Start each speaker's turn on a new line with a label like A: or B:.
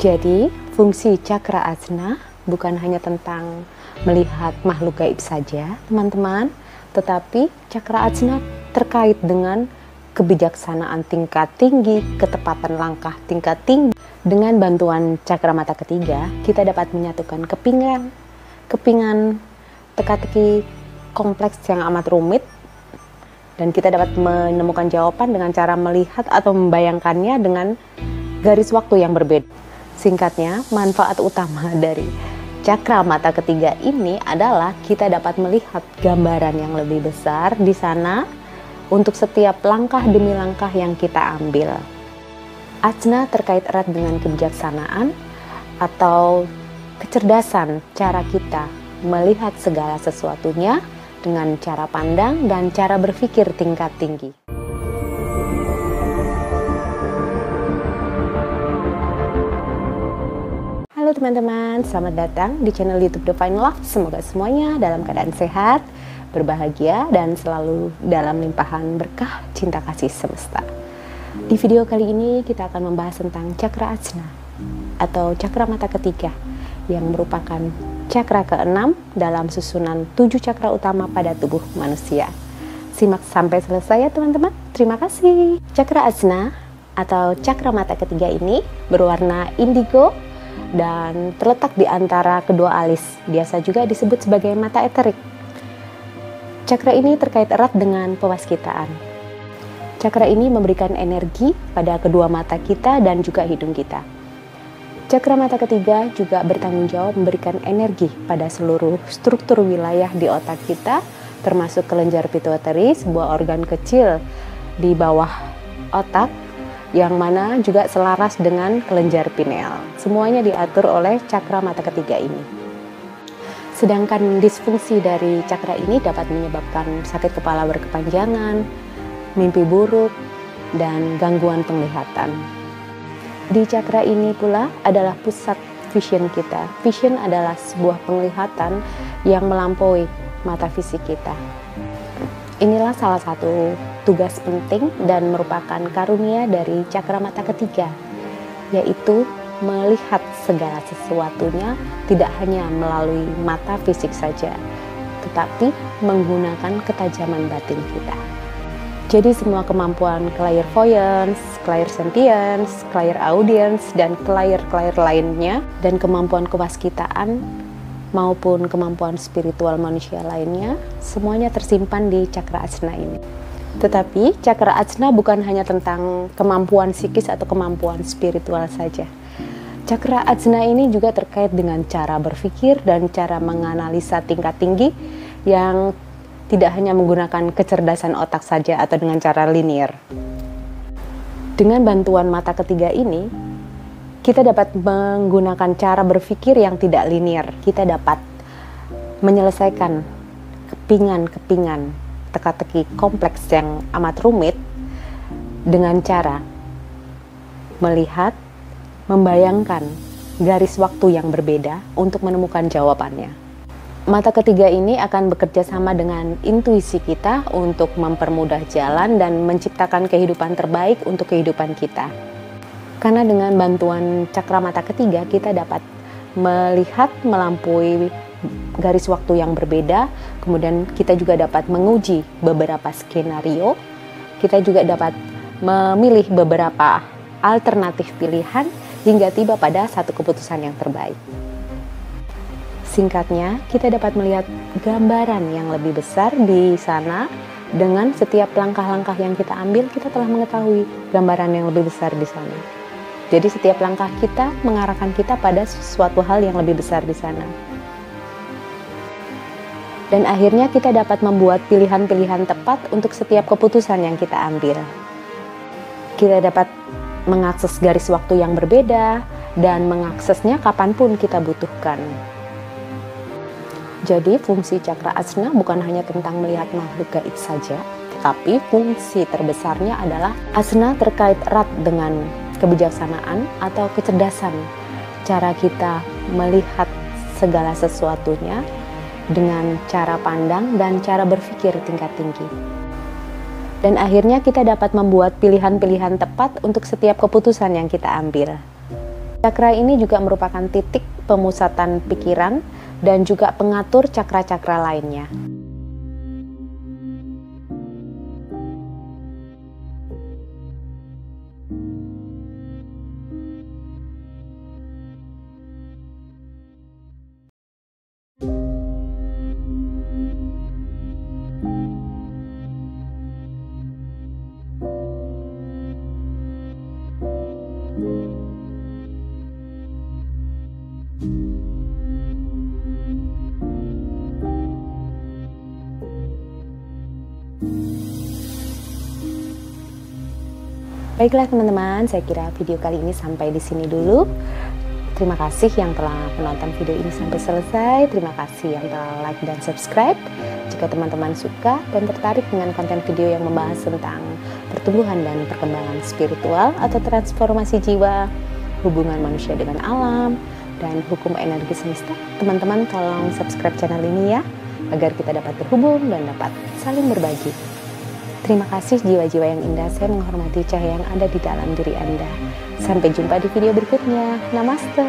A: Jadi, fungsi cakra ajna bukan hanya tentang melihat makhluk gaib saja, teman-teman, tetapi cakra ajna terkait dengan kebijaksanaan tingkat tinggi, ketepatan langkah tingkat tinggi. Dengan bantuan cakra mata ketiga, kita dapat menyatukan kepingan teka-teki kompleks yang amat rumit, dan kita dapat menemukan jawaban dengan cara melihat atau membayangkannya dengan garis waktu yang berbeda. Singkatnya, manfaat utama dari cakra mata ketiga ini adalah kita dapat melihat gambaran yang lebih besar di sana untuk setiap langkah demi langkah yang kita ambil. Ajna terkait erat dengan kebijaksanaan atau kecerdasan cara kita melihat segala sesuatunya dengan cara pandang dan cara berpikir tingkat tinggi. Halo teman-teman, selamat datang di channel YouTube Divine Love. Semoga semuanya dalam keadaan sehat, berbahagia, dan selalu dalam limpahan berkah cinta kasih semesta. Di video kali ini kita akan membahas tentang cakra ajna atau cakra mata ketiga yang merupakan cakra ke-6 dalam susunan 7 cakra utama pada tubuh manusia. Simak sampai selesai ya teman-teman. Terima kasih. Cakra ajna atau cakra mata ketiga ini berwarna indigo dan terletak di antara kedua alis. Biasa juga disebut sebagai mata eterik. Cakra ini terkait erat dengan pewaskitaan. Cakra ini memberikan energi pada kedua mata kita dan juga hidung kita. Cakra mata ketiga juga bertanggung jawab memberikan energi pada seluruh struktur wilayah di otak kita, termasuk kelenjar pituitary, sebuah organ kecil di bawah otak, yang mana juga selaras dengan kelenjar pineal. Semuanya diatur oleh cakra mata ketiga ini. Sedangkan disfungsi dari cakra ini dapat menyebabkan sakit kepala berkepanjangan, mimpi buruk, dan gangguan penglihatan. Di cakra ini pula adalah pusat vision kita. Vision adalah sebuah penglihatan yang melampaui mata fisik kita. Inilah salah satu tugas penting dan merupakan karunia dari cakra mata ketiga, yaitu melihat segala sesuatunya tidak hanya melalui mata fisik saja, tetapi menggunakan ketajaman batin kita. Jadi semua kemampuan clairvoyance, clairsentience, clairaudience, dan clair lainnya, dan kemampuan kewaskitaan maupun kemampuan spiritual manusia lainnya, semuanya tersimpan di cakra ajna ini. Tetapi cakra ajna bukan hanya tentang kemampuan psikis atau kemampuan spiritual saja. Cakra ajna ini juga terkait dengan cara berpikir dan cara menganalisa tingkat tinggi yang tidak hanya menggunakan kecerdasan otak saja atau dengan cara linear. Dengan bantuan mata ketiga ini, kita dapat menggunakan cara berpikir yang tidak linear. Kita dapat menyelesaikan kepingan teka-teki kompleks yang amat rumit dengan cara melihat, membayangkan garis waktu yang berbeda untuk menemukan jawabannya. Mata ketiga ini akan bekerja sama dengan intuisi kita untuk mempermudah jalan dan menciptakan kehidupan terbaik untuk kehidupan kita. Karena dengan bantuan cakra mata ketiga, kita dapat melihat melampaui garis waktu yang berbeda, kemudian kita juga dapat menguji beberapa skenario, kita juga dapat memilih beberapa alternatif pilihan hingga tiba pada satu keputusan yang terbaik. Singkatnya, kita dapat melihat gambaran yang lebih besar di sana. Dengan setiap langkah-langkah yang kita ambil, kita telah mengetahui gambaran yang lebih besar di sana. Jadi setiap langkah kita mengarahkan kita pada sesuatu hal yang lebih besar di sana. Dan akhirnya kita dapat membuat pilihan-pilihan tepat untuk setiap keputusan yang kita ambil. Kita dapat mengakses garis waktu yang berbeda dan mengaksesnya kapanpun kita butuhkan. Jadi fungsi cakra ajna bukan hanya tentang melihat makhluk gaib saja, tetapi fungsi terbesarnya adalah ajna terkait erat dengan kebijaksanaan atau kecerdasan. Cara kita melihat segala sesuatunya dengan cara pandang dan cara berpikir tingkat tinggi. Dan akhirnya kita dapat membuat pilihan-pilihan tepat untuk setiap keputusan yang kita ambil. Cakra ini juga merupakan titik pemusatan pikiran dan juga pengatur cakra-cakra lainnya. Baiklah teman-teman, saya kira video kali ini sampai di sini dulu. Terima kasih yang telah menonton video ini sampai selesai. Terima kasih yang telah like dan subscribe. Jika teman-teman suka dan tertarik dengan konten video yang membahas tentang pertumbuhan dan perkembangan spiritual atau transformasi jiwa, hubungan manusia dengan alam, dan hukum energi semesta, teman-teman tolong subscribe channel ini ya, agar kita dapat terhubung dan dapat saling berbagi. Terima kasih jiwa-jiwa yang indah, saya menghormati cahaya yang ada di dalam diri Anda. Sampai jumpa di video berikutnya. Namaste.